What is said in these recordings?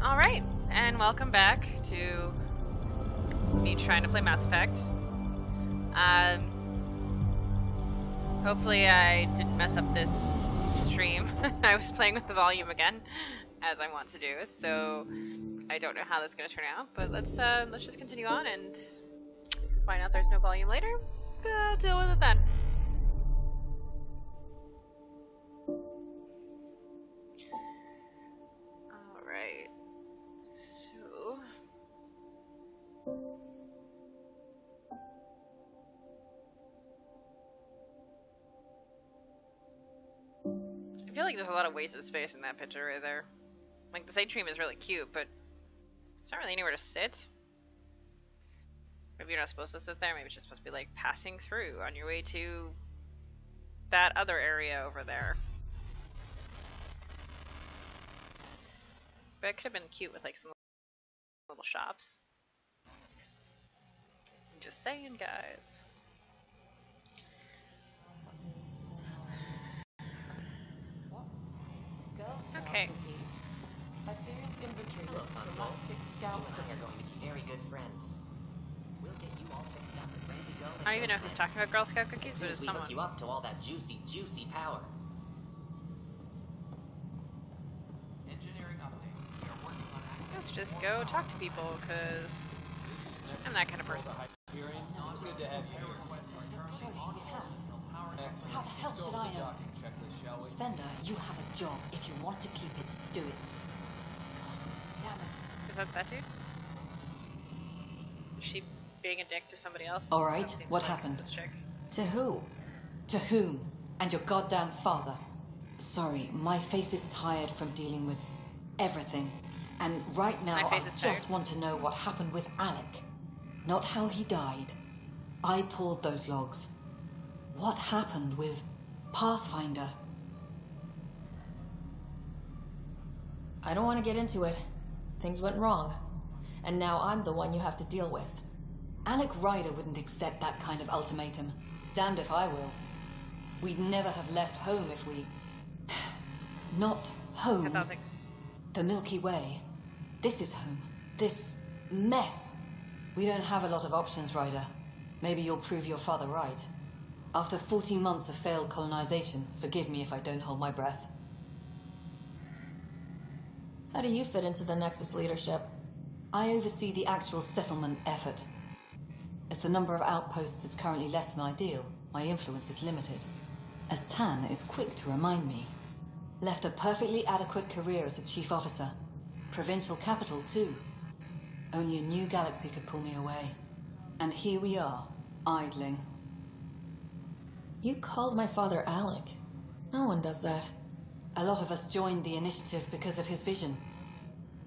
Alright, and welcome back to me trying to play Mass Effect. Hopefully I didn't mess up this stream. I was playing with the volume again, as I want to do, so I don't know how that's going to turn out, but let's just continue on and find out there's no volume later. Deal with it then. Alright, so... I feel like there's a lot of wasted space in that picture right there. Like, this atrium is really cute, but there's not really anywhere to sit. Maybe you're not supposed to sit there, maybe it's just supposed to be like passing through on your way to that other area over there. But it could have been cute with like some little shops. I'm just saying, guys. Okay. Hyperion's inventory list on the Baltic Scout are going to be very good friends. We'll get you all fixed up and ready to go. I don't even know if he's talking about Girl Scout cookies, but As it's we someone. hook you up to all that juicy power. Engineering update. We are working on Let's just go talk to people, because I'm that kind of person. It's good to have you here. How the hell should I know? Spender, you have a job. If you want to keep it, do it. God damn it. Is that dude? Is she being a dick to somebody else? All right, That seems what like happened? This chick. To who? To whom? And your goddamn father. Sorry, my face is tired from dealing with everything. And right now, My I face is just tired. want to know what happened with Alec. Not how he died. I pulled those logs. What happened with Pathfinder? I don't want to get into it. Things went wrong. And now I'm the one you have to deal with. Alec Ryder wouldn't accept that kind of ultimatum. Damned if I will. We'd never have left home if we... Not home. I thought things. The Milky Way. This is home. This mess. We don't have a lot of options, Ryder. Maybe you'll prove your father right. After 14 months of failed colonization, forgive me if I don't hold my breath. How do you fit into the Nexus leadership? I oversee the actual settlement effort. As the number of outposts is currently less than ideal, my influence is limited. As Tan is quick to remind me. Left a perfectly adequate career as a chief officer. Provincial capital, too. Only a new galaxy could pull me away. And here we are, idling. You called my father Alec. No one does that. A lot of us joined the initiative because of his vision.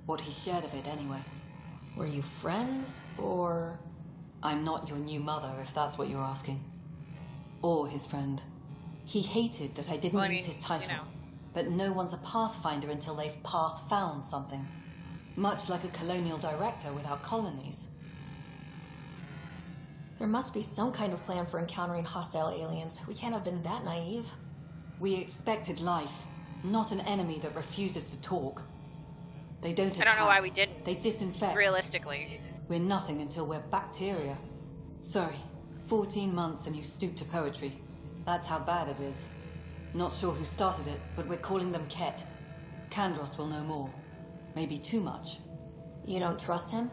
What he shared of it, anyway. Were you friends, or...? I'm not your new mother, if that's what you're asking. Or his friend. He hated that I didn't use his title. You know. But no one's a pathfinder until they've path-found something. Much like a colonial director without colonies. There must be some kind of plan for encountering hostile aliens. We can't have been that naive. We expected life, not an enemy that refuses to talk. They don't attack. I don't know why we didn't. They disinfect. Realistically. We're nothing until we're bacteria. Sorry, 14 months and you stoop to poetry. That's how bad it is. Not sure who started it, but we're calling them Ket. Kandros will know more. Maybe too much. You don't trust him?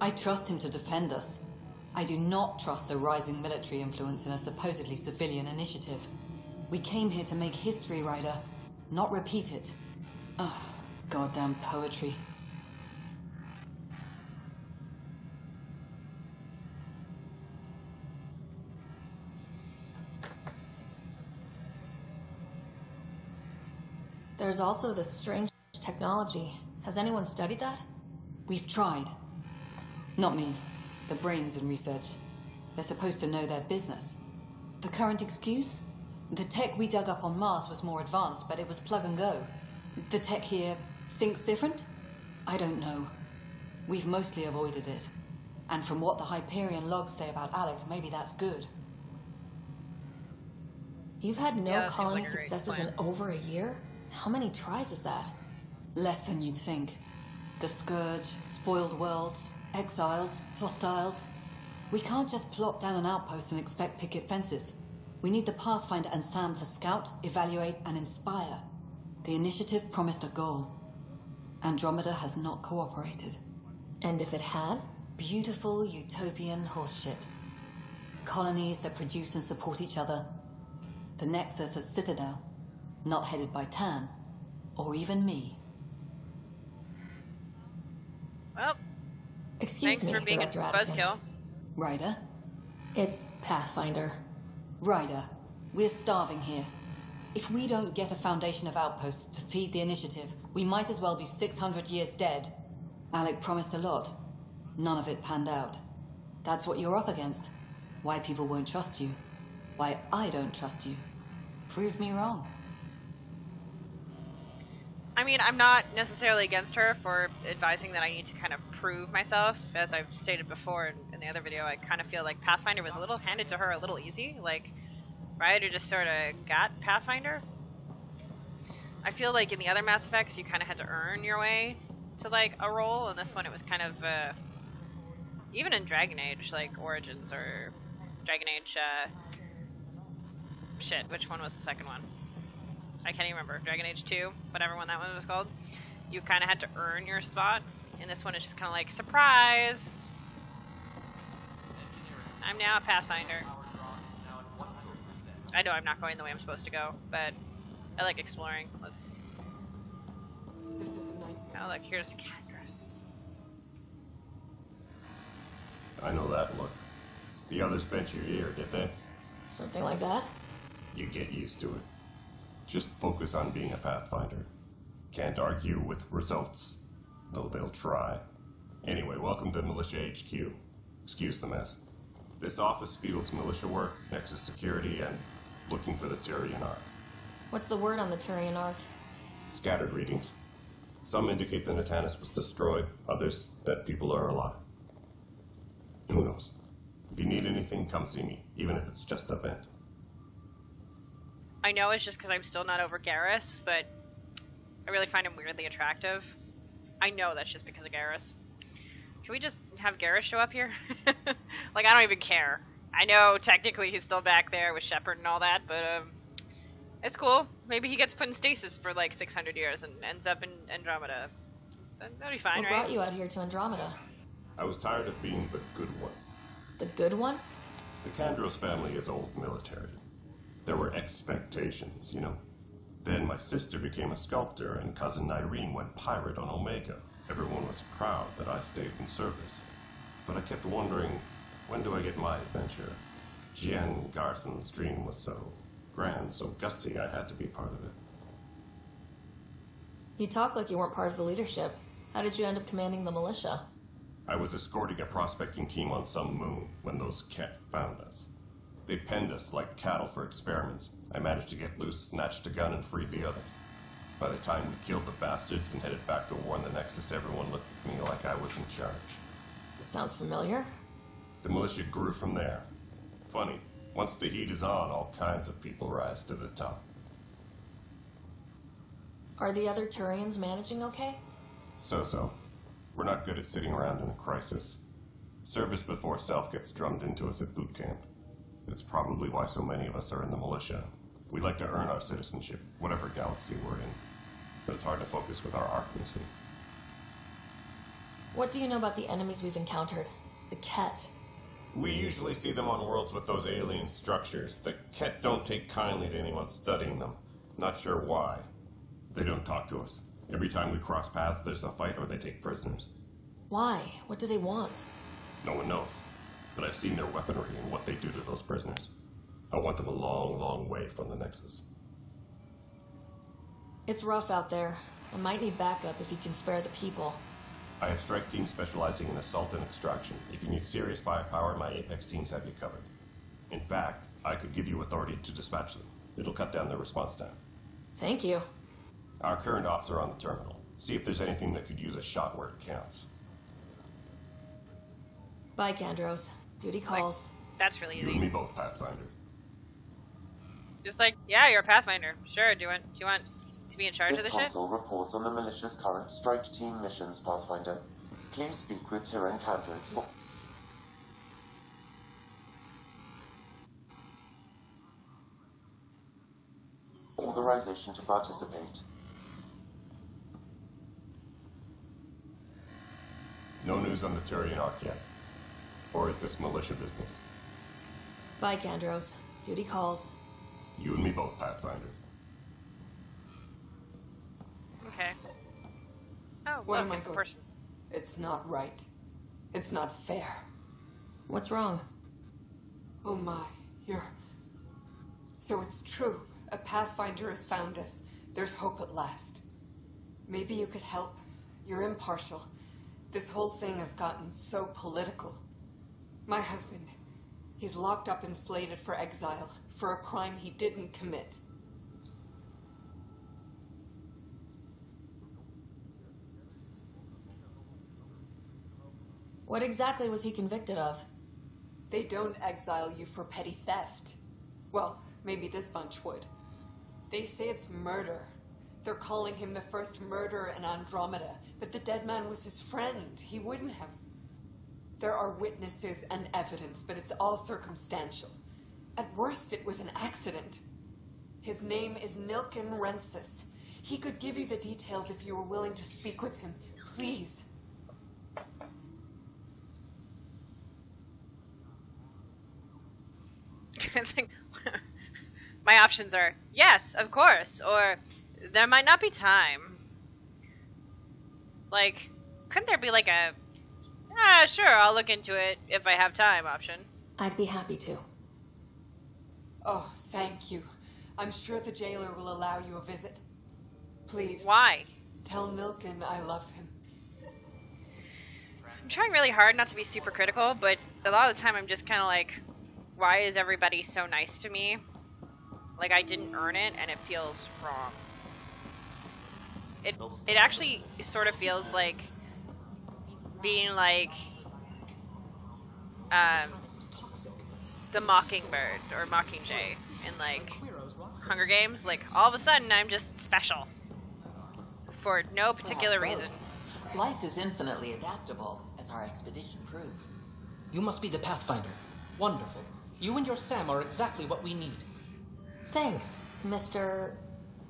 I trust him to defend us. I do not trust a rising military influence in a supposedly civilian initiative. We came here to make history, Ryder, not repeat it. Ugh, goddamn poetry. There's also this strange technology. Has anyone studied that? We've tried. Not me. The brains in research. They're supposed to know their business. The current excuse? The tech we dug up on Mars was more advanced, but it was plug and go. The tech here thinks different? I don't know. We've mostly avoided it. And from what the Hyperion logs say about Alec, maybe that's good. You've had no Yeah, that seems colony like a great successes plan. in over a year? How many tries is that? Less than you'd think. The Scourge, spoiled worlds, exiles, hostiles. We can't just plop down an outpost and expect picket fences. We need the Pathfinder and Sam to scout, evaluate, and inspire. The initiative promised a goal. Andromeda has not cooperated. And if it had? Beautiful utopian horseshit. Colonies that produce and support each other. The Nexus as Citadel, not headed by Tan, or even me. Well, Excuse thanks me, for being a Director Addison. buzzkill. Ryder? It's Pathfinder. Ryder, we're starving here. If we don't get a foundation of outposts to feed the initiative, we might as well be 600 years dead. Alec promised a lot. None of it panned out. That's what you're up against. Why people won't trust you. Why I don't trust you. Prove me wrong. I mean, I'm not necessarily against her for advising that I need to kind of prove myself. As I've stated before in the other video, I kind of feel like Pathfinder was a little handed to her a little easy. Like, Ryder just sort of got Pathfinder. I feel like in the other Mass Effects, you kind of had to earn your way to, like, a role. And this one, it was kind of, even in Dragon Age, like, Origins or Dragon Age, shit, which one was the second one? I can't even remember. Dragon Age 2, whatever one that one was called. You kind of had to earn your spot. And this one is just kind of like, surprise! I'm now a Pathfinder. I know I'm not going the way I'm supposed to go, but I like exploring. Let's... This is a nightmare. Oh, look, here's Cactus. I know that look. The others bent your ear, did they? Something like that? You get used to it. Just focus on being a Pathfinder. Can't argue with results, though they'll try. Anyway, welcome to Militia HQ. Excuse the mess. This office fields militia work, Nexus security, and looking for the Turian Ark. What's the word on the Turian Ark? Scattered readings. Some indicate the Natanus was destroyed, others that people are alive. Who knows? If you need anything, come see me, even if it's just a vent. I know it's just because I'm still not over Garrus, but I really find him weirdly attractive. I know that's just because of Garrus. Can we just have Garrus show up here? Like, I don't even care. I know technically he's still back there with Shepard and all that, but it's cool. Maybe he gets put in stasis for like 600 years and ends up in Andromeda. That'd be fine, What right? brought you out here to Andromeda? I was tired of being the good one. The good one? The Kandros family is old military. There were expectations, you know. Then my sister became a sculptor and cousin Irene went pirate on Omega. Everyone was proud that I stayed in service. But I kept wondering, when do I get my adventure? Jen Garson's dream was so grand, so gutsy, I had to be part of it. You talk like you weren't part of the leadership. How did you end up commanding the militia? I was escorting a prospecting team on some moon when those Ket found us. They penned us like cattle for experiments. I managed to get loose, snatched a gun, and freed the others. By the time we killed the bastards and headed back to warn the Nexus, everyone looked at me like I was in charge. It sounds familiar. The militia grew from there. Funny, once the heat is on, all kinds of people rise to the top. Are the other Turians managing okay? So. We're not good at sitting around in a crisis. Service before self gets drummed into us at boot camp. That's probably why so many of us are in the militia. We like to earn our citizenship, whatever galaxy we're in. But it's hard to focus with our arc missing. What do you know about the enemies we've encountered? The Ket. We usually see them on worlds with those alien structures. The Ket don't take kindly to anyone studying them. Not sure why. They don't talk to us. Every time we cross paths, there's a fight or they take prisoners. Why? What do they want? No one knows. But I've seen their weaponry and what they do to those prisoners. I want them a long, long way from the Nexus. It's rough out there. I might need backup if you can spare the people. I have strike teams specializing in assault and extraction. If you need serious firepower, my Apex teams have you covered. In fact, I could give you authority to dispatch them. It'll cut down their response time. Thank you. Our current ops are on the terminal. See if there's anything that could use a shot where it counts. Bye, Kandros. Duty calls. That's really You and easy. me both, Pathfinder. Just like, yeah, you're a Pathfinder. Sure, do you want To be in charge This of the shit? console reports on the militia's current strike team missions, Pathfinder. Please speak with Tyrion Candres for... authorization to participate. No news on the Turian Arc yet? Or is this militia business? Bye, Candros. Duty calls. You and me both, Pathfinder. Okay. Oh, What look, am I it's a going- person. It's not right. It's not fair. What's wrong? Oh my, you're... So it's true. A Pathfinder has found us. There's hope at last. Maybe you could help. You're impartial. This whole thing has gotten so political. My husband, he's locked up and slated for exile for a crime he didn't commit. What exactly was he convicted of? They don't exile you for petty theft. Well, maybe this bunch would. They say it's murder. They're calling him the first murderer in Andromeda, but the dead man was his friend. He wouldn't have. There are witnesses and evidence, but it's all circumstantial. At worst, it was an accident. His name is Nilken Rensis. He could give you the details if you were willing to speak with him. Please. It's like, my options are yes, of course, or there might not be time. Like, couldn't there be like a, sure, I'll look into it if I have time option? I'd be happy to. Oh, thank you. I'm sure the jailer will allow you a visit. Please. Why? Tell Nilken I love him. I'm trying really hard not to be super critical, but a lot of the time I'm just kind of like, why is everybody so nice to me? Like I didn't earn it, and it feels wrong. It actually sort of feels like being like the Mockingbird or Mockingjay in like Hunger Games. Like all of a sudden I'm just special for no particular reason. Life is infinitely adaptable, as our expedition proved. You must be the Pathfinder. Wonderful. You and your Sam are exactly what we need. Thanks, Mr.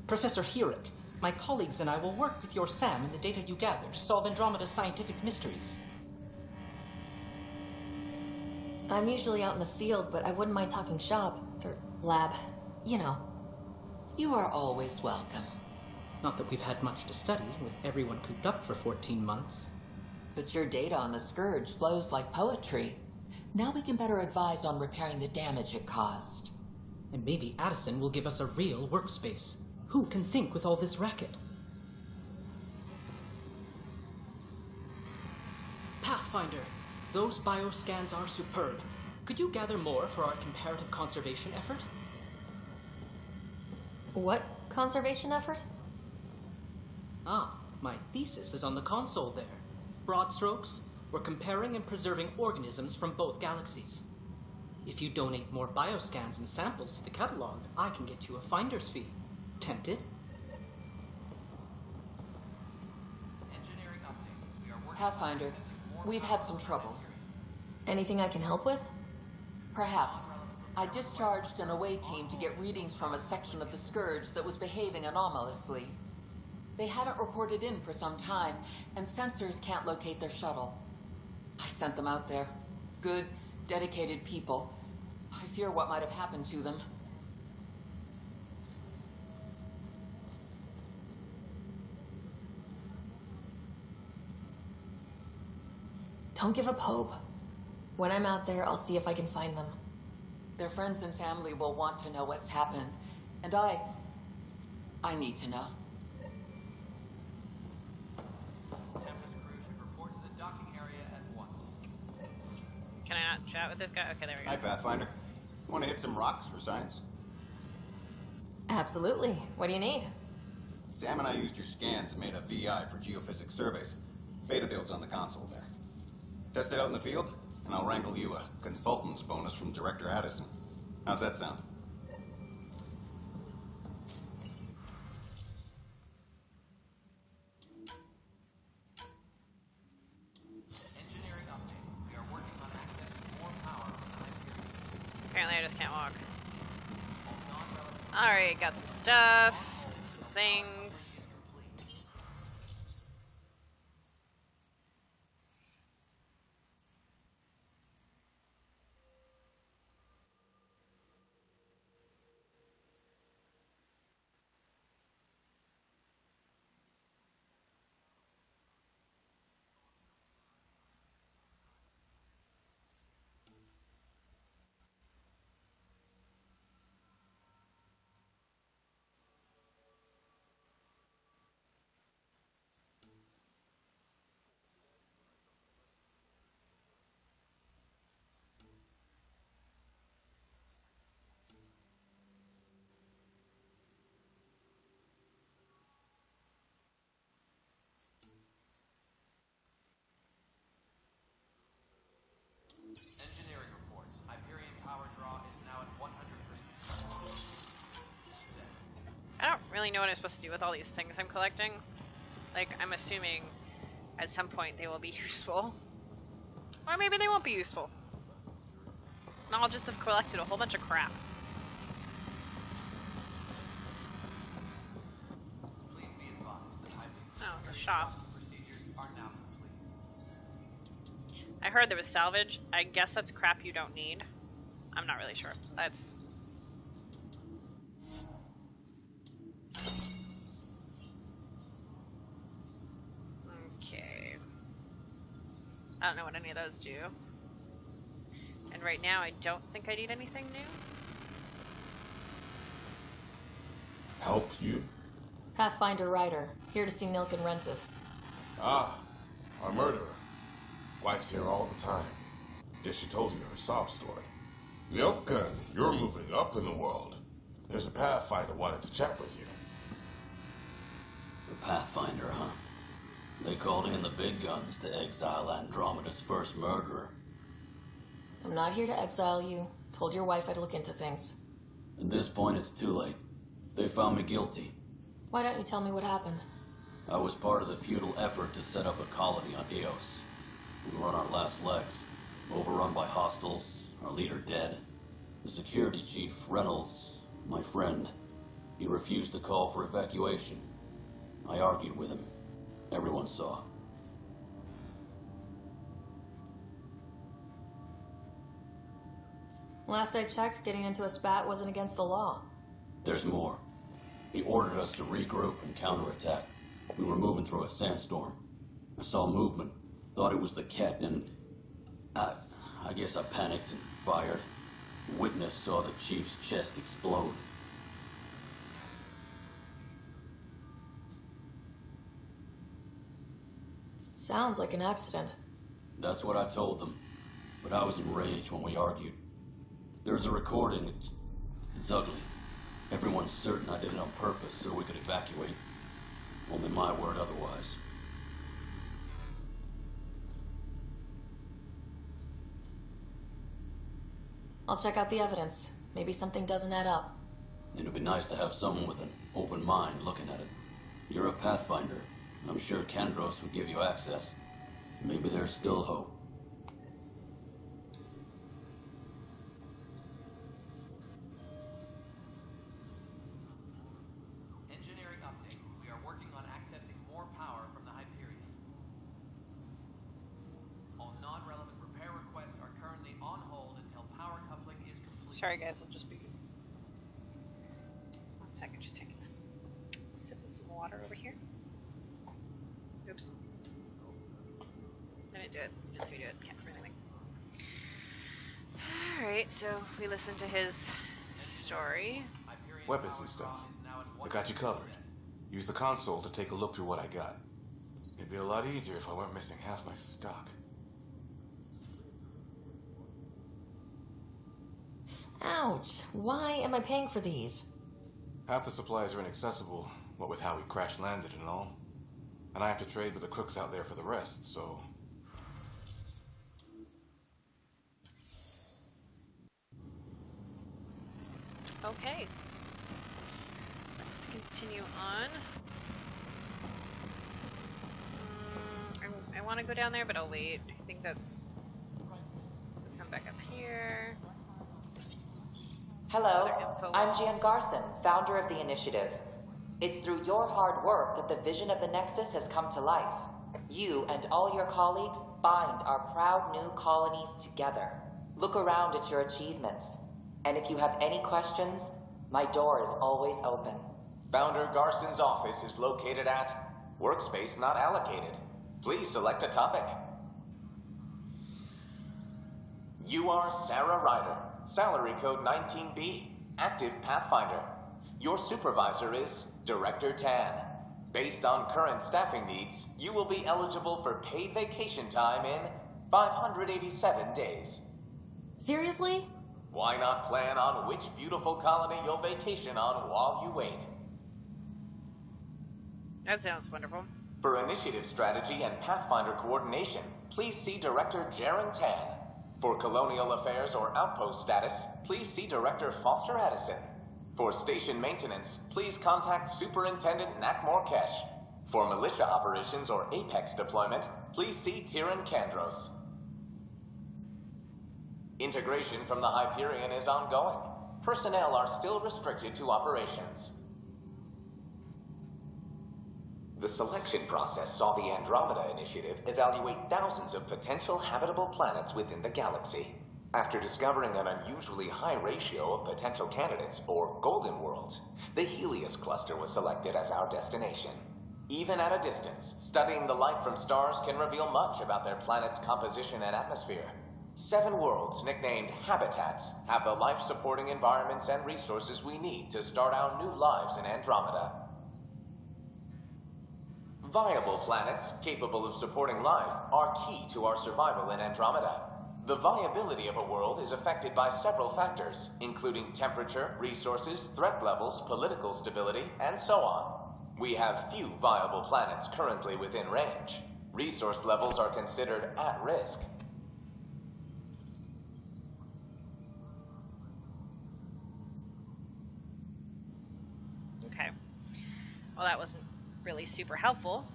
Professor Herrick, my colleagues and I will work with your Sam and the data you gather to solve Andromeda's scientific mysteries. I'm usually out in the field, but I wouldn't mind talking shop, or lab, you know. You are always welcome. Not that we've had much to study, with everyone cooped up for 14 months. But your data on the Scourge flows like poetry. Now we can better advise on repairing the damage it caused. And maybe Addison will give us a real workspace. Who can think with all this racket? Pathfinder, those bioscans are superb. Could you gather more for our comparative conservation effort? What conservation effort? Ah, my thesis is on the console there. Broad strokes, we're comparing and preserving organisms from both galaxies. If you donate more bioscans and samples to the catalog, I can get you a finder's fee. Tempted? Engineering update. We are working Pathfinder, we've had some trouble. Anything I can help with? Perhaps. I discharged an away team to get readings from a section of the Scourge that was behaving anomalously. They haven't reported in for some time, and sensors can't locate their shuttle. I sent them out there. Good, dedicated people. I fear what might have happened to them. Don't give up hope. When I'm out there, I'll see if I can find them. Their friends and family will want to know what's happened, and I need to know. Tempest crew should report to the docking area at once. Can I not chat with this guy? Okay, there we go. Hi, Pathfinder. Want to hit some rocks for science? Absolutely. What do you need? Sam and I used your scans and made a VI for geophysics surveys. Beta builds on the console there. Test it out in the field, and I'll wrangle you a consultant's bonus from Director Addison. How's that sound? just can't walk. Alright, got some stuff, did some things. Engineering reports. Hyperion power draw is now at 100%. I don't really know what I'm supposed to do with all these things I'm collecting. Like, I'm assuming at some point they will be useful. Or maybe they won't be useful. And I'll just have collected a whole bunch of crap. Please be advised that Hyperion Oh, the shop. procedures are now complete. I heard there was salvage. I guess that's crap you don't need. I'm not really sure. That's... Okay. I don't know what any of those do. And right now I don't think I need anything new. Help you? Pathfinder Ryder, here to see Nilk and Rensis. Ah, our murderer. Wife's here all the time. Guess she told you her sob story. Nilken, you're moving up in the world. There's a Pathfinder wanted to chat with you. The Pathfinder, huh? They called in the big guns to exile Andromeda's first murderer. I'm not here to exile you. Told your wife I'd look into things. At this point, it's too late. They found me guilty. Why don't you tell me what happened? I was part of the futile effort to set up a colony on Eos. We were on our last legs, overrun by hostiles, our leader dead. The security chief, Reynolds, my friend, he refused to call for evacuation. I argued with him. Everyone saw. Last I checked, getting into a spat wasn't against the law. There's more. He ordered us to regroup and counterattack. We were moving through a sandstorm. I saw movement, thought it was the Ket, and I guess I panicked and fired. Witness saw the chief's chest explode. Sounds like an accident. That's what I told them, but I was enraged when we argued. There's a recording. It's ugly. Everyone's certain I did it on purpose so we could evacuate. Only my word otherwise. I'll check out the evidence. Maybe something doesn't add up. It'd be nice to have someone with an open mind looking at it. You're a Pathfinder. I'm sure Kandros would give you access. Maybe there's still hope. Engineering update. We are working on accessing more power from the Hyperion. All non-relevant repair requests are currently on hold until power coupling is complete. Sorry guys, I'll just be... 1 second, just taking a sip of some water over here. Oops. I didn't do it. Didn't see me do it. Can't do anything. Alright, so we listened to his story. Hyperion Weapons power and stuff. draw is now at I got you 100%. covered. Use the console to take a look through what I got. It'd be a lot easier if I weren't missing half my stock. Ouch! Why am I paying for these? Half the supplies are inaccessible, what with how we crash landed and all. And I have to trade with the crooks out there for the rest, so... Okay. Let's continue on. I want to go down there, but I'll wait. I think that's... Come back up here. Hello, Other info. I'm Jan Garson, founder of the initiative. It's through your hard work that the vision of the Nexus has come to life. You and all your colleagues bind our proud new colonies together. Look around at your achievements. And if you have any questions, my door is always open. Founder Garson's office is located at Workspace Not Allocated. Please select a topic. You are Sarah Ryder, salary code 19B, active Pathfinder. Your supervisor is Director Tan. Based on current staffing needs, you will be eligible for paid vacation time in 587 days. Seriously? Why not plan on which beautiful colony you'll vacation on while you wait? That sounds wonderful. For initiative strategy and Pathfinder coordination, please see Director Jaren Tan. For colonial affairs or outpost status, please see Director Foster Addison. For station maintenance, please contact Superintendent Nakmor Kesh. For militia operations or Apex deployment, please see Tyran Kandros. Integration from the Hyperion is ongoing. Personnel are still restricted to operations. The selection process saw the Andromeda Initiative evaluate thousands of potential habitable planets within the galaxy. After discovering an unusually high ratio of potential candidates, or golden worlds, the Helios cluster was selected as our destination. Even at a distance, studying the light from stars can reveal much about their planet's composition and atmosphere. 7 worlds, nicknamed habitats, have the life-supporting environments and resources we need to start our new lives in Andromeda. Viable planets, capable of supporting life, are key to our survival in Andromeda. The viability of a world is affected by several factors, including temperature, resources, threat levels, political stability, and so on. We have few viable planets currently within range. Resource levels are considered at risk. Okay. Well, that wasn't really super helpful.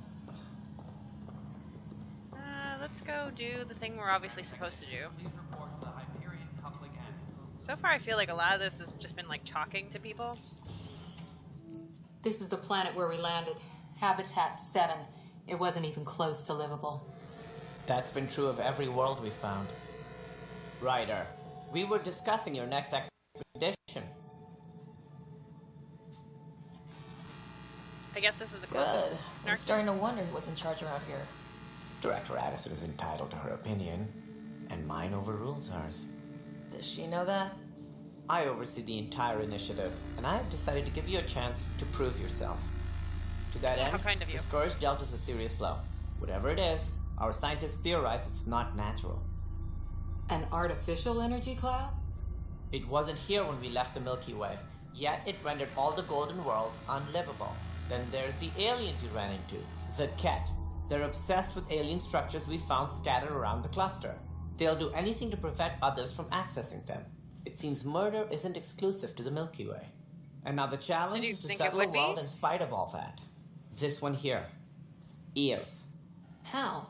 Let's go do the thing we're obviously supposed to do. Please report to the Hyperion coupling end. So far, I feel like a lot of this has just been like talking to people. This is the planet where we landed. Habitat 7. It wasn't even close to livable. That's been true of every world we found. Ryder, we were discussing your next expedition. I guess this is the Good. closest. I'm starting to wonder who was in charge around here. Director Addison is entitled to her opinion, and mine overrules ours. Does she know that? I oversee the entire initiative, and I have decided to give you a chance to prove yourself. To that end, How kind of you. the Scourge dealt us a serious blow. Whatever it is, our scientists theorize it's not natural. An artificial energy cloud? It wasn't here when we left the Milky Way, yet it rendered all the golden worlds unlivable. Then there's the aliens you ran into, the Ket. They're obsessed with alien structures we found scattered around the cluster. They'll do anything to prevent others from accessing them. It seems murder isn't exclusive to the Milky Way. And now the challenge is to settle the world in spite of all that. This one here. Eos. How?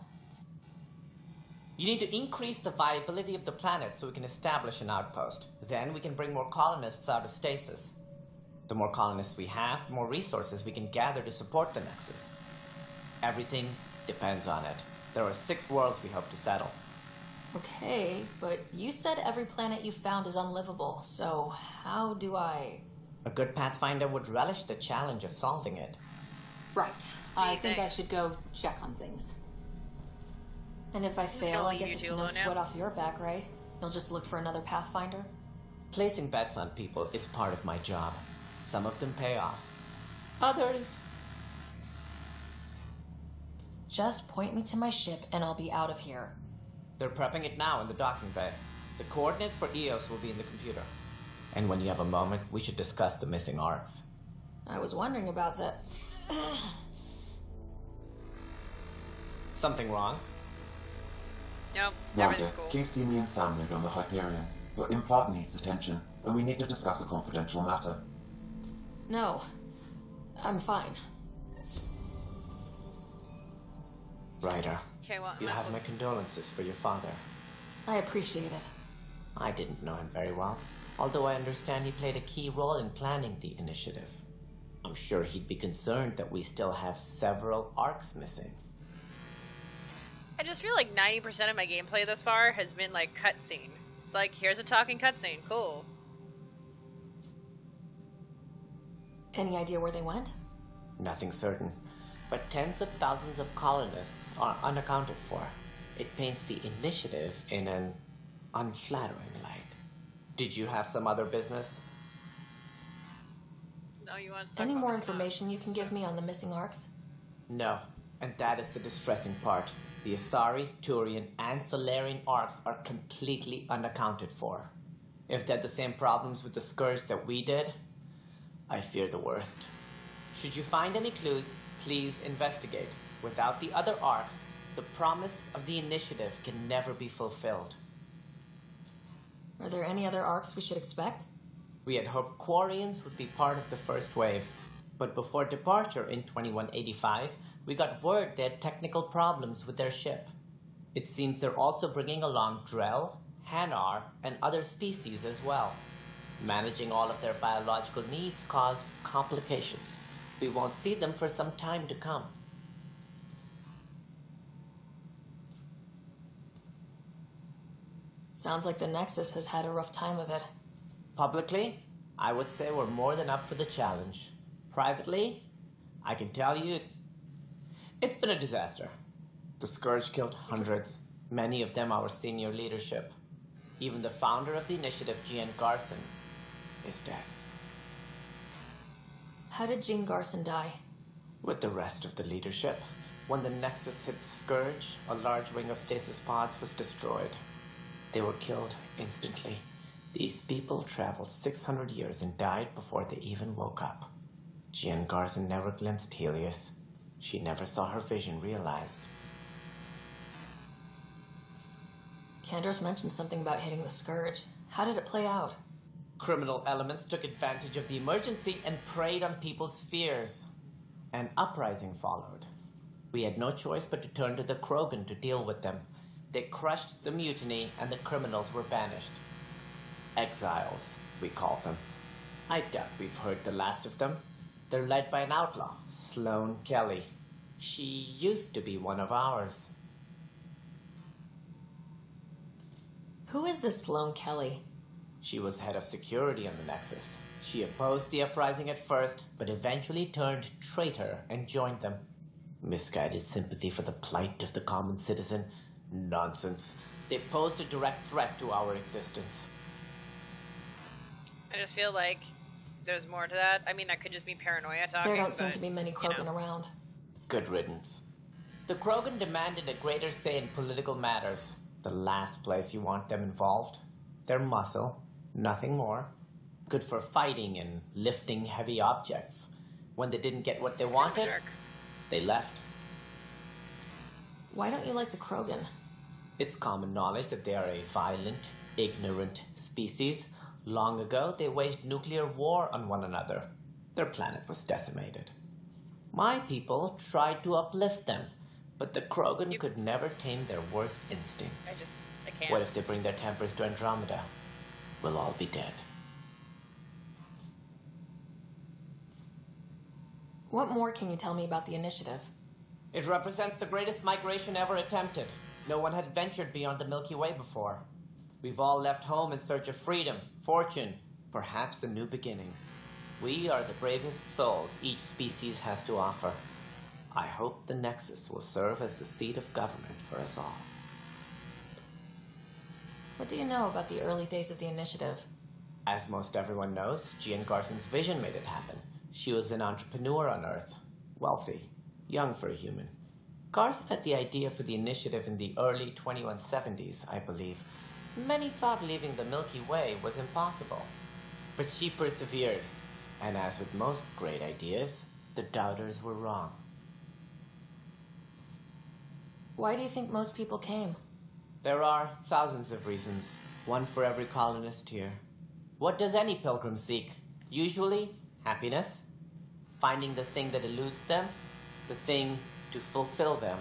You need to increase the viability of the planet so we can establish an outpost. Then we can bring more colonists out of stasis. The more colonists we have, the more resources we can gather to support the Nexus. Everything depends on it. There are 6 worlds we hope to settle. Okay, but you said every planet you found is unlivable, so how do I... A good Pathfinder would relish the challenge of solving it. Right. I think I should go check on things. And if I fail, I leave guess you it's two no alone now? sweat off your back, right? You'll just look for another Pathfinder? Placing bets on people is part of my job. Some of them pay off. Others... Just point me to my ship and I'll be out of here. They're prepping it now in the docking bay. The coordinates for Eos will be in the computer. And when you have a moment, we should discuss the missing arcs. I was wondering about that. Something wrong? Nope, Ryder, everything's cool. please see me and Sam move on the Hyperion. Your implant needs attention, and we need to discuss a confidential matter. No, I'm fine. Ryder, Okay, well, you have my condolences for your father. I appreciate it. I didn't know him very well. although I understand he played a key role in planning the initiative. I'm sure he'd be concerned that we still have several arcs missing. I just feel like 90% of my gameplay thus far has been like cutscene. It's like, here's a talking cutscene, cool. Any idea where they went? Nothing certain, but tens of thousands of colonists are unaccounted for. It paints the initiative in an unflattering light. Did you have some other business? No, you want to talk Any about more this information you can give me on the missing arcs? No, and that is the distressing part. The Asari, Turian, and Solarian arcs are completely unaccounted for. If they had the same problems with the Scourge that we did, I fear the worst. Should you find any clues, please investigate. Without the other arcs, the promise of the initiative can never be fulfilled. Are there any other arcs we should expect? We had hoped Quarians would be part of the first wave, but before departure in 2185, we got word they had technical problems with their ship. It seems they're also bringing along Drell, Hanar, and other species as well. Managing all of their biological needs caused complications. We won't see them for some time to come. Sounds like the Nexus has had a rough time of it. Publicly, I would say we're more than up for the challenge. Privately, I can tell you, it's been a disaster. The Scourge killed hundreds, many of them our senior leadership. Even the founder of the initiative, Gian Garson, is dead. How did Jean Garson die? With the rest of the leadership, when the Nexus hit the Scourge, a large wing of stasis pods was destroyed. They were killed instantly. These people traveled 600 years and died before they even woke up. Jean Garson never glimpsed Helios. She never saw her vision realized. Kandros mentioned something about hitting the Scourge. How did it play out? Criminal elements took advantage of the emergency and preyed on people's fears. An uprising followed. We had no choice but to turn to the Krogan to deal with them. They crushed the mutiny and the criminals were banished. Exiles, we call them. I doubt we've heard the last of them. They're led by an outlaw, Sloane Kelly. She used to be one of ours. Who is this Sloane Kelly? She was head of security on the Nexus. She opposed the uprising at first, but eventually turned traitor and joined them. Misguided sympathy for the plight of the common citizen? Nonsense. They posed a direct threat to our existence. I just feel like there's more to that. I mean, that could just be paranoia talking. There don't seem to be many Krogan around. Good riddance. The Krogan demanded a greater say in political matters. The last place you want them involved. Their muscle, nothing more. Good for fighting and lifting heavy objects. When they didn't get what they wanted, they left. Why don't you like the Krogan? It's common knowledge that they are a violent, ignorant species. Long ago, they waged nuclear war on one another. Their planet was decimated. My people tried to uplift them, but the Krogan could never tame their worst instincts. I can't. What if they bring their tempers to Andromeda? We'll all be dead. What more can you tell me about the initiative? It represents the greatest migration ever attempted. No one had ventured beyond the Milky Way before. We've all left home in search of freedom, fortune, perhaps a new beginning. We are the bravest souls each species has to offer. I hope the Nexus will serve as the seat of government for us all. What do you know about the early days of the initiative? As most everyone knows, Jean Garson's vision made it happen. She was an entrepreneur on Earth, wealthy, young for a human. Garson had the idea for the initiative in the early 2170s, I believe. Many thought leaving the Milky Way was impossible. But she persevered, and as with most great ideas, the doubters were wrong. Why do you think most people came? There are thousands of reasons, one for every colonist here. What does any pilgrim seek? Usually, happiness, finding the thing that eludes them, the thing to fulfill them.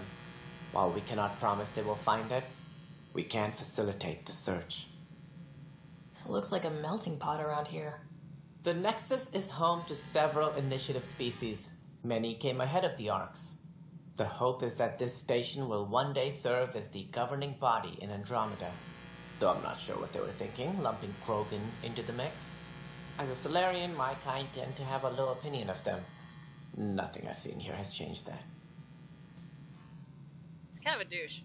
While we cannot promise they will find it, we can facilitate the search. It looks like a melting pot around here. The Nexus is home to several initiative species. Many came ahead of the Arcs. The hope is that this station will one day serve as the governing body in Andromeda. Though I'm not sure what they were thinking, lumping Krogan into the mix. As a Solarian, my kind tend to have a low opinion of them. Nothing I've seen here has changed that. He's kind of a douche.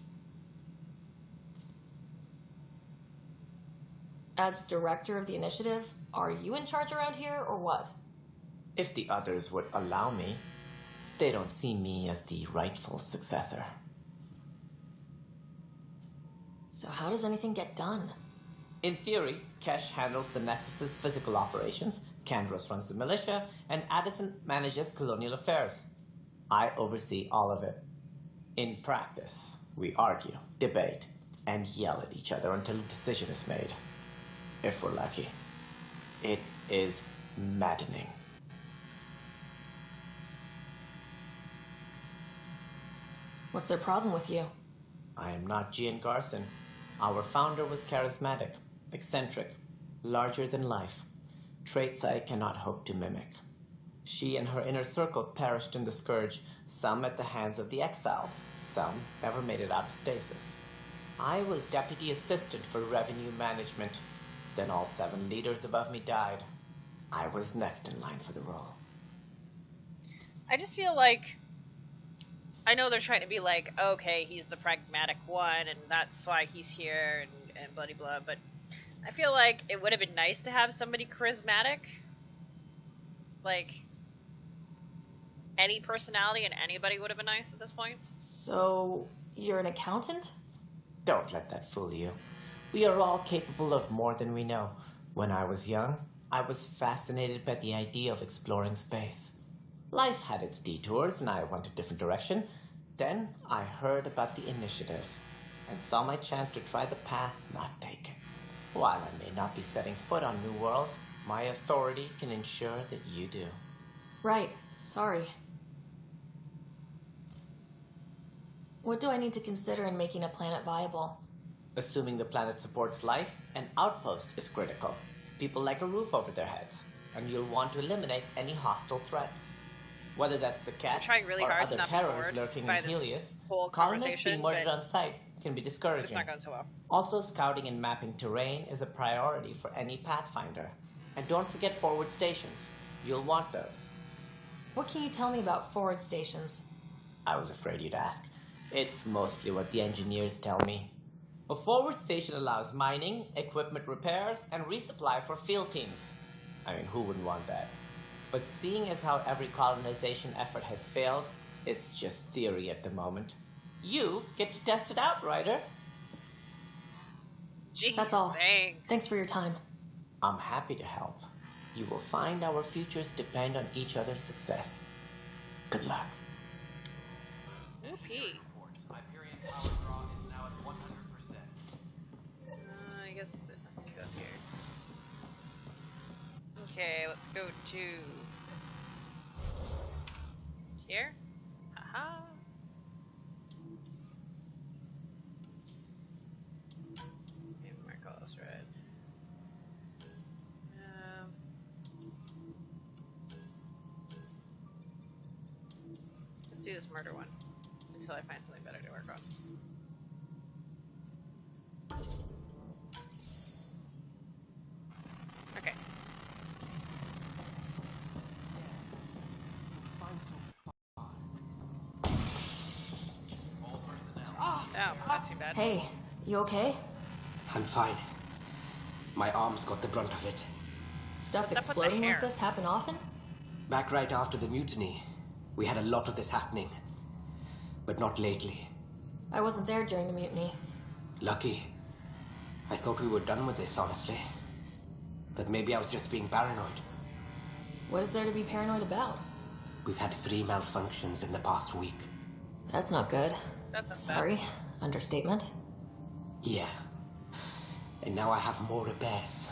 As director of the initiative, are you in charge around here, or what? If the others would allow me, they don't see me as the rightful successor. So how does anything get done? In theory, Kesh handles the Nexus's physical operations, Kandros runs the militia, and Addison manages colonial affairs. I oversee all of it. In practice, we argue, debate, and yell at each other until a decision is made. If we're lucky. It is maddening. What's their problem with you? I am not Gian Garson. Our founder was charismatic, eccentric, larger than life. Traits I cannot hope to mimic. She and her inner circle perished in the Scourge, some at the hands of the Exiles, some never made it out of stasis. I was deputy assistant for revenue management. Then all 7 leaders above me died. I was next in line for the role. I just feel like, I know they're trying to be like, okay, he's the pragmatic one, and that's why he's here, and bloody blah, but I feel like it would have been nice to have somebody charismatic. Like, any personality and anybody would have been nice at this point. So, you're an accountant? Don't let that fool you. We are all capable of more than we know. When I was young, I was fascinated by the idea of exploring space. Life had its detours, and I went a different direction. Then I heard about the initiative, and saw my chance to try the path not taken. While I may not be setting foot on new worlds, my authority can ensure that you do. Right. Sorry. What do I need to consider in making a planet viable? Assuming the planet supports life, an outpost is critical. People like a roof over their heads, and you'll want to eliminate any hostile threats. Whether that's the cat really or hard other to not be terrors bored lurking by in this Helios, whole colonists conversation, being murdered but on sight can be discouraging. it's not going so well. Also, scouting and mapping terrain is a priority for any Pathfinder. And don't forget forward stations. You'll want those. What can you tell me about forward stations? I was afraid you'd ask. It's mostly what the engineers tell me. A forward station allows mining, equipment repairs, and resupply for field teams. I mean, who wouldn't want that? But seeing as how every colonization effort has failed, it's just theory at the moment. You get to test it out, Ryder. Jeez, That's all. Thanks for your time. I'm happy to help. You will find our futures depend on each other's success. Good luck. Whoopee. Hyperion power draw is now at 100%. I guess there's something to go here. Okay, let's go to here. Haha. Maybe mark all this red. Let's do this murder one until I find something better to work on. Okay. Oh, that's too bad. Hey, you okay? I'm fine. My arms got the brunt of it. Stuff What's up with the exploding like hair? this happen often? Back right after the mutiny, we had a lot of this happening. But not lately. I wasn't there during the mutiny. Lucky. I thought we were done with this, honestly. That maybe I was just being paranoid. What is there to be paranoid about? We've had 3 malfunctions in the past week. That's not good. That's not Sorry. Understatement. Yeah. And now I have more repairs.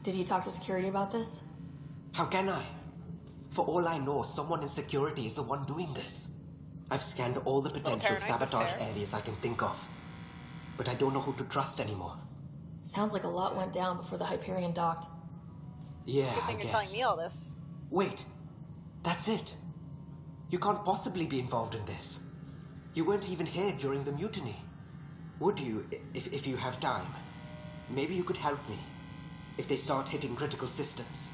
Did you talk to security about this? How can I? For all I know, someone in security is the one doing this. I've scanned all the potential paranoid, but sabotage fair. areas I can think of. But I don't know who to trust anymore. Sounds like a lot went down before the Hyperion docked. Yeah, Good I thing you're guess. telling me all this. Wait. That's it. You can't possibly be involved in this. You weren't even here during the mutiny. Would you, if you have time? Maybe you could help me. If they start hitting critical systems.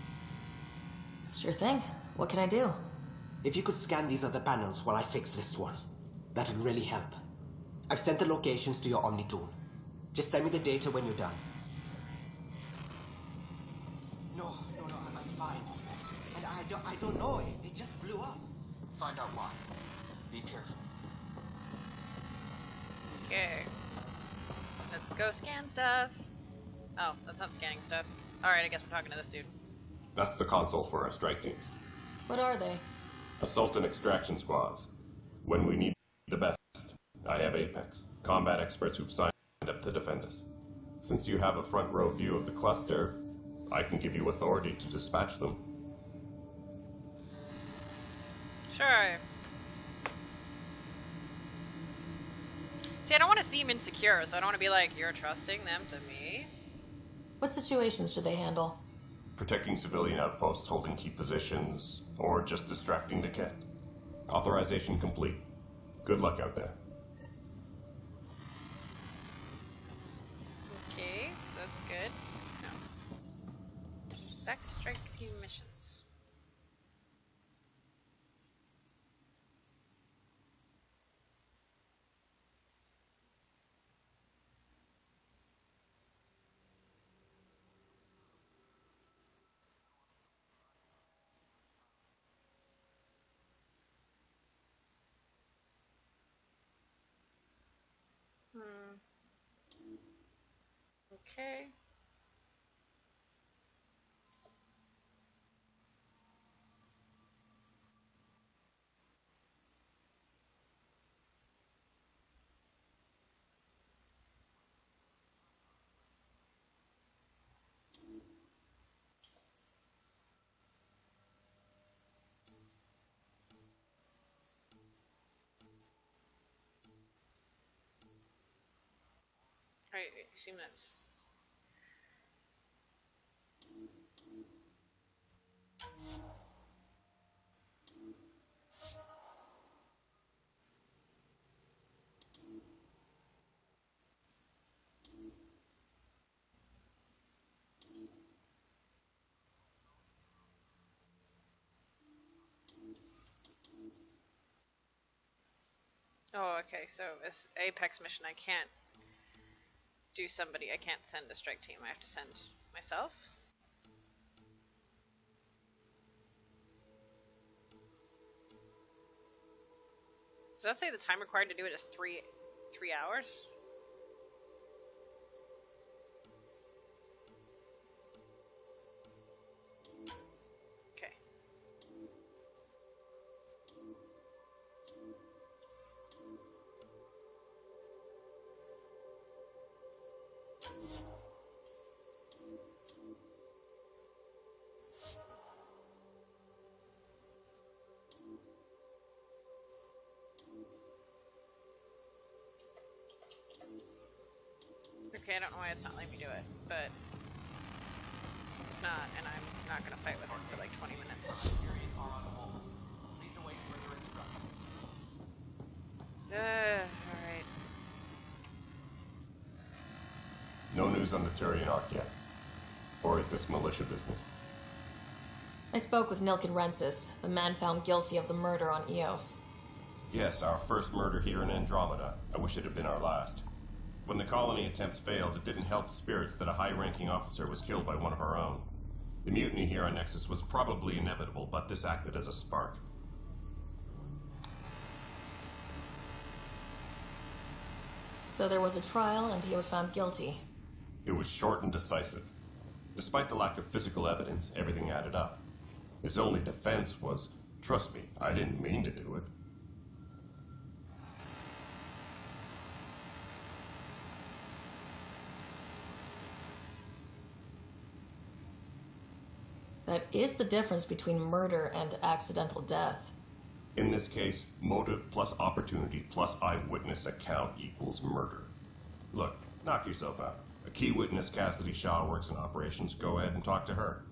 Sure thing. What can I do? If you could scan these other panels while I fix this one, that would really help. I've sent the locations to your Omni tool. Just send me the data when you're done. No, I'm fine. And I don't know. It just blew up. Find out why. Be careful. Okay. Let's go scan stuff. Oh, that's not scanning stuff. Alright, I guess we're talking to this dude. That's the console for our strike teams. What are they? Assault and extraction squads. When we need the best, I have Apex, combat experts who've signed up to defend us. Since you have a front row view of the cluster, I can give you authority to dispatch them. Sure. See, I don't want to seem insecure, so I don't want to be like, you're trusting them to me? What situations should they handle? Protecting civilian outposts holding key positions, or just distracting the kit. Authorization complete. Good luck out there. Okay, so that's good. No. Stack strike team missions. Okay. Alright, assume that's... Oh, okay, so this Apex mission I can't do somebody, I can't send a strike team, I have to send myself? Does that say the time required to do it is 3 hours? Okay. Okay, I don't know why it's not letting me do it, but it's not, and I'm not gonna fight with him for like 20 minutes. Alright. No news on the Turian Arc yet. Or is this militia business? I spoke with Nilkin Rensis, the man found guilty of the murder on Eos. Yes, our first murder here in Andromeda. I wish it had been our last. When the colony attempts failed, it didn't help spirits that a high-ranking officer was killed by one of our own. The mutiny here on Nexus was probably inevitable, but this acted as a spark. So there was a trial and he was found guilty. It was short and decisive. Despite the lack of physical evidence, everything added up. His only defense was, trust me, I didn't mean to do it. That is the difference between murder and accidental death. In this case, motive plus opportunity plus eyewitness account equals murder. Look, knock yourself out. A key witness, Cassidy Shaw, works in operations. Go ahead and talk to her.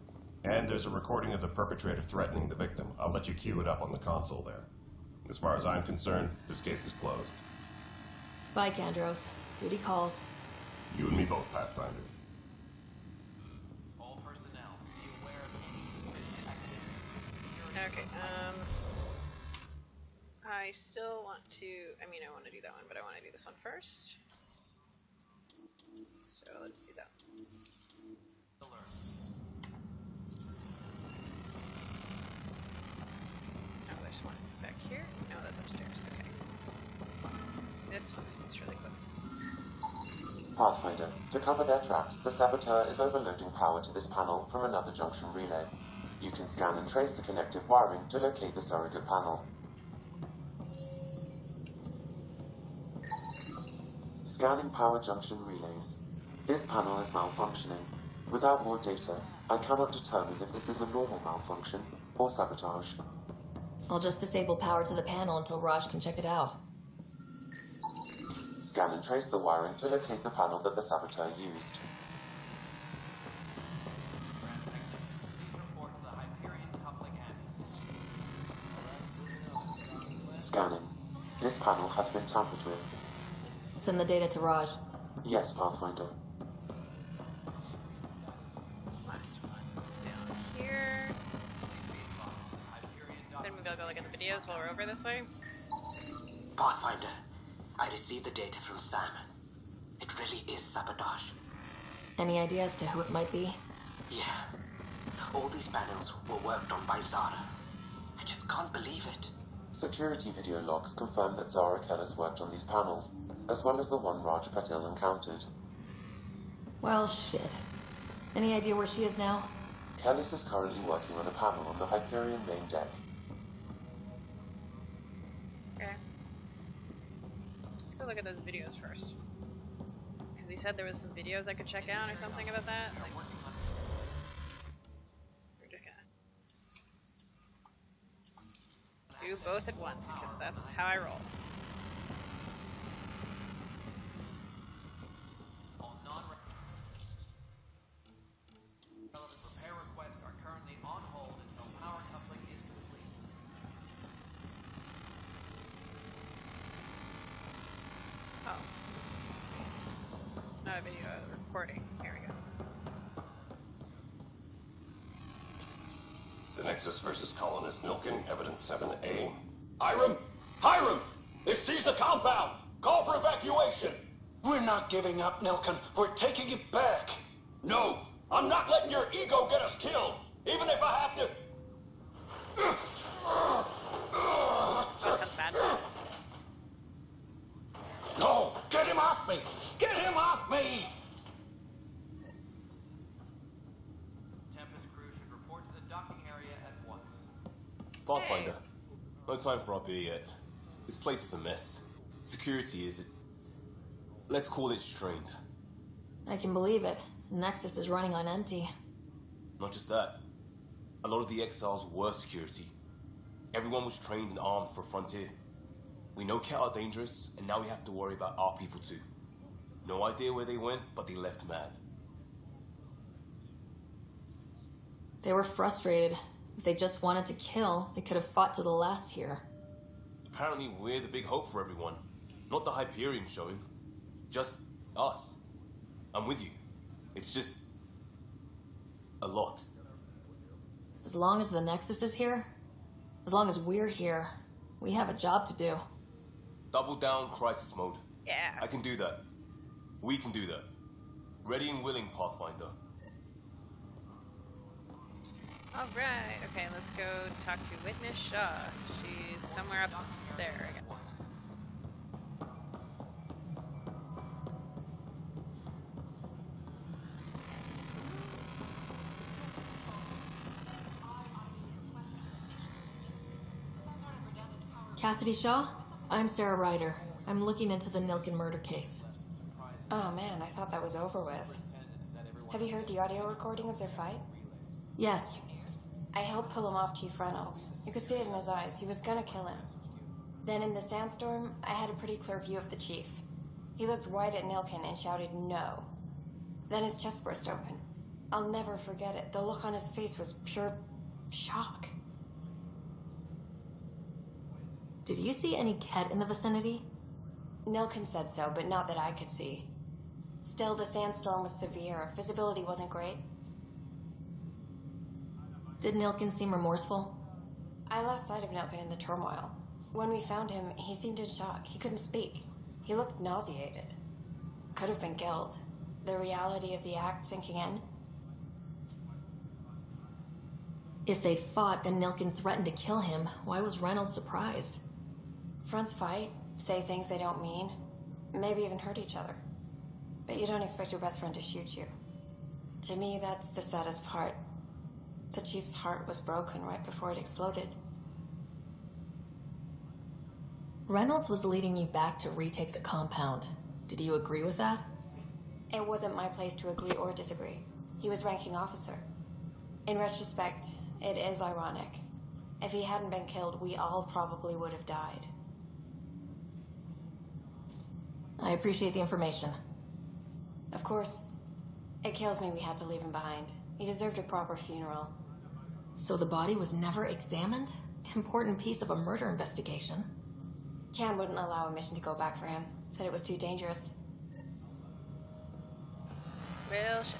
And there's a recording of the perpetrator threatening the victim. I'll let you cue it up on the console there. As far as I'm concerned, this case is closed. Bye, Kandros. Duty calls. You and me both, Pathfinder. All personnel, be aware of any suspicious activity. Okay, I still want to, I want to do that one, but I want to do this one first. So let's do that. Alert. Oh, there's one back here. No, that's upstairs. Okay. This one, since it's really close. Pathfinder, to cover their tracks, the saboteur is overloading power to this panel from another junction relay. You can scan and trace the connective wiring to locate the surrogate panel. Scanning power junction relays. This panel is malfunctioning. Without more data, I cannot determine if this is a normal malfunction or sabotage. I'll just disable power to the panel until Raj can check it out. Scan and trace the wiring to locate the panel that the saboteur used. Please report to the Hyperion coupling end. Scanning. This panel has been tampered with. Send the data to Raj. Yes, Pathfinder. Last one's down here. Then maybe I'll go look at the videos while we're over this way. Pathfinder, I received the data from Sam. It really is sabotage. Any idea as to who it might be? Yeah. All these panels were worked on by Zara. I just can't believe it. Security video logs confirm that Zara Kellis worked on these panels, as well as the one Raj Patil encountered. Well, shit. Any idea where she is now? Kellis is currently working on a panel on the Hyperion main deck. Okay. Let's go look at those videos first. Because he said there was some videos I could check out or something about that. Like, we're just gonna do both at once, because that's how I roll. All non-relevant repair requests are currently on hold until power coupling is complete. Oh. Not a video, a recording. Here we go. The Nexus versus Colonist Nilkin, Evidence 7A. Hiram! Hiram! They've seized the compound! Call for evacuation! We're not giving up, Nilkin. We're taking it back. No! I'm not letting your ego get us killed! Even if I have to... That sounds bad. No! Get him off me! Get him off me! Tempest crew should report to the docking area at once. Pathfinder, no time for our beer yet. This place is a mess. Security is... let's call it strained. I can believe it. Nexus is running on empty. Not just that. A lot of the exiles were security. Everyone was trained and armed for Frontier. We know Cat are dangerous, and now we have to worry about our people too. No idea where they went, but they left mad. They were frustrated. If they just wanted to kill, they could have fought to the last here. Apparently we're the big hope for everyone. Not the Hyperion showing. Just us. I'm with you. It's just... a lot. As long as the Nexus is here, as long as we're here, we have a job to do. Double down crisis mode. Yeah. I can do that. We can do that. Ready and willing, Pathfinder. Alright, okay, let's go talk to Witness Shaw. She's somewhere up there, I guess. Cassidy Shaw? I'm Sarah Ryder. I'm looking into the Nilkin murder case. Oh man, I thought that was over with. Have you heard the audio recording of their fight? Yes. I helped pull him off Chief Reynolds. You could see it in his eyes. He was gonna kill him. Then in the sandstorm, I had a pretty clear view of the chief. He looked right at Nilkin and shouted no. Then his chest burst open. I'll never forget it. The look on his face was pure shock. Did you see any Ket in the vicinity? Nilkin said so, but not that I could see. Still, the sandstorm was severe. Visibility wasn't great. Did Nilkin seem remorseful? I lost sight of Nilkin in the turmoil. When we found him, he seemed in shock. He couldn't speak. He looked nauseated. Could have been guilt. The reality of the act sinking in. If they fought and Nilkin threatened to kill him, why was Reynolds surprised? Fronts fight, say things they don't mean, maybe even hurt each other. But you don't expect your best friend to shoot you. To me, that's the saddest part. The chief's heart was broken right before it exploded. Reynolds was leading you back to retake the compound. Did you agree with that? It wasn't my place to agree or disagree. He was ranking officer. In retrospect, it is ironic. If he hadn't been killed, we all probably would have died. I appreciate the information. Of course. It kills me we had to leave him behind. He deserved a proper funeral. So the body was never examined? Important piece of a murder investigation. Tian wouldn't allow a mission to go back for him. Said it was too dangerous. Real shit.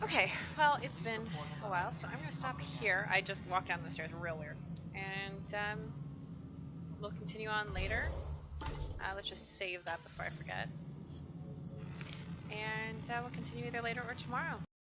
Okay, well, it's been a while, so I'm going to stop here. I just walked down the stairs real weird. And we'll continue on later. Let's just save that before I forget. And we'll continue either later or tomorrow.